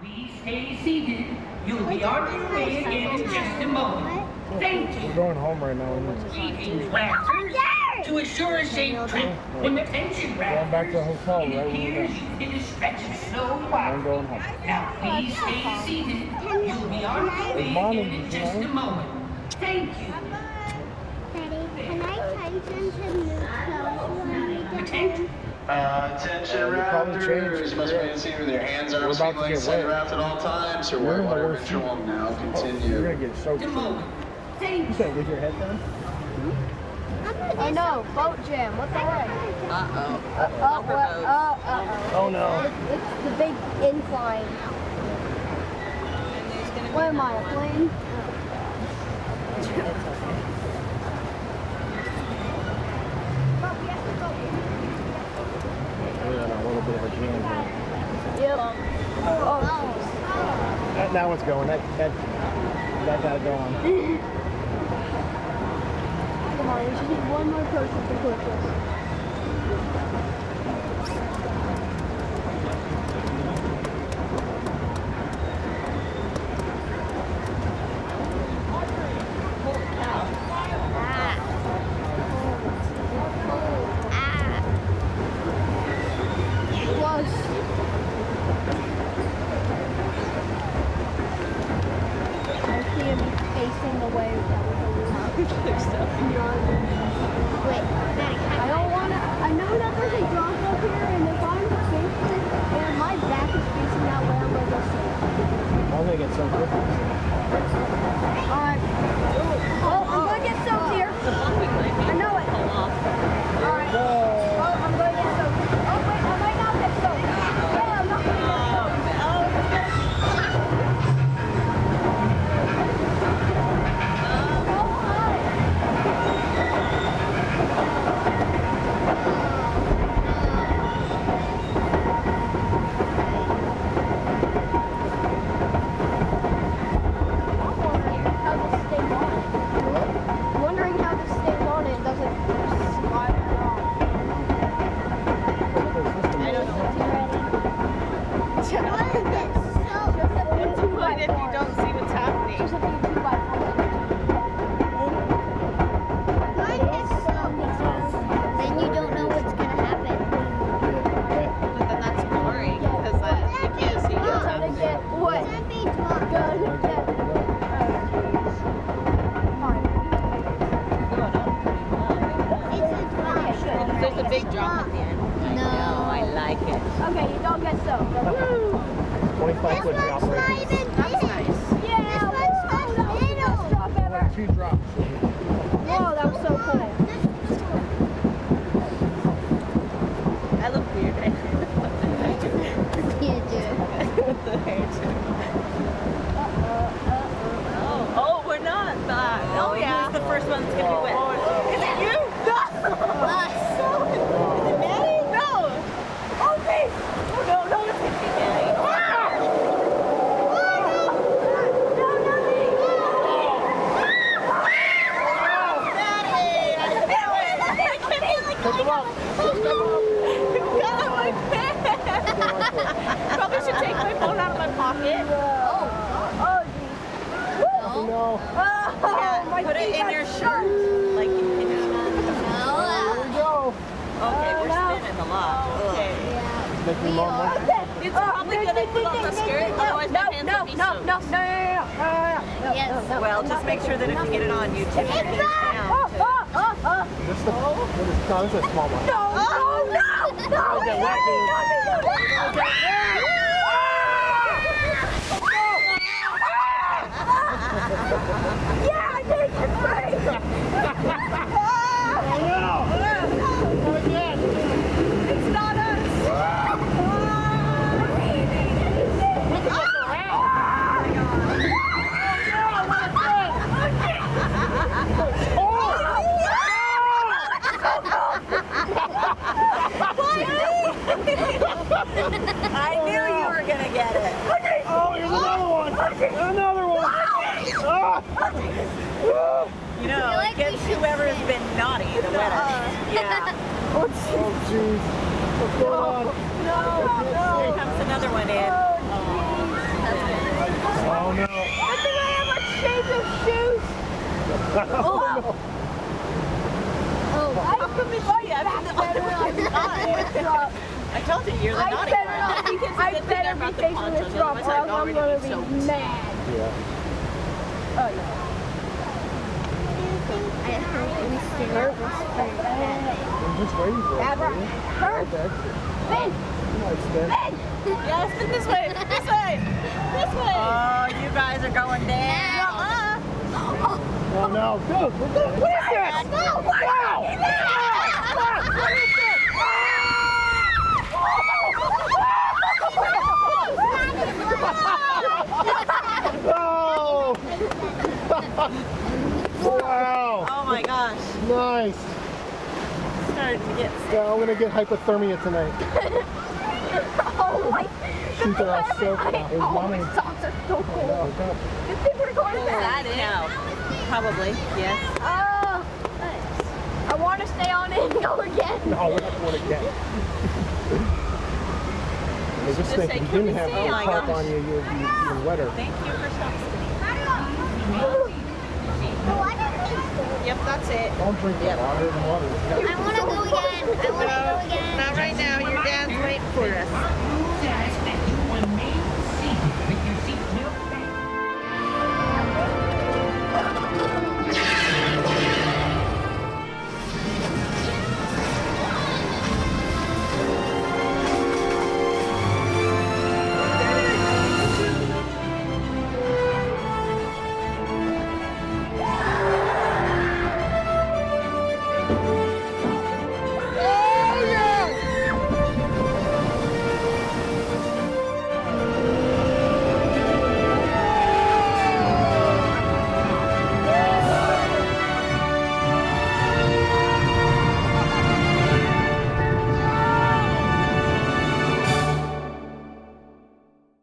Please stay seated. You'll be on your way again in just a moment. Thank you. We're going home right now. Greetings, Lancers. To assure a safe trip, when the tension Going back to the hotel, it right? appears you've hit a stretch of snow I'm water. going home. Now please stay seated. You'll be on your way again in just a moment. Thank you. Daddy, can I attention to new clothes? Attention rafters, must remain seated with your hands, arms, feet, legs set raft at all times, or wear water control now. Continue. You're gonna get soaked. You can't leave your head down? I know, boat jam, what the heck? Oh no. It's the big incline. What am I, a plane? We're in a little bit of a jam here. Yep. Now it's going. That got to go on. Come on, we just need one more person to push us. Well, just make sure that if you get it on YouTube, you can down. This is a small one. No! I'll get wet, dude. Yeah, I think it's right! It's not us! I knew you were going to get it. Oh, here's another one. Another one. You know, it gets whoever has been naughty the wettest. Yeah. Oh, jeez. What's going on? Here comes another one in. How come it's you? I told you, you're the naughty one. I better be facing this drop or else I'm gonna be mad. Yeah. Oh no. I'm just waiting for it. Ben! Ben! Yeah, spin this way. This way. This way. Oh, you guys are going down. Oh no. Dude, what is this? No! Wow! What is this? Oh! Wow! Oh my gosh. Nice. Starting to get sick. Yeah, I'm gonna get hypothermia tonight. Oh my Shoot that off so fast. There's Oh, mommy. my socks are so cool. No. Good thing we're going Is there. that it? No. Probably, yes. Oh, I want to stay on it and go again. No, we're not going again. I just Just think say, if you "Can we didn't have stay?" Oh my park gosh. on you, you would be even wetter. Thank you for stopping. Yep, that's it. Don't drink the water. The water. I want to go again. I want to go again.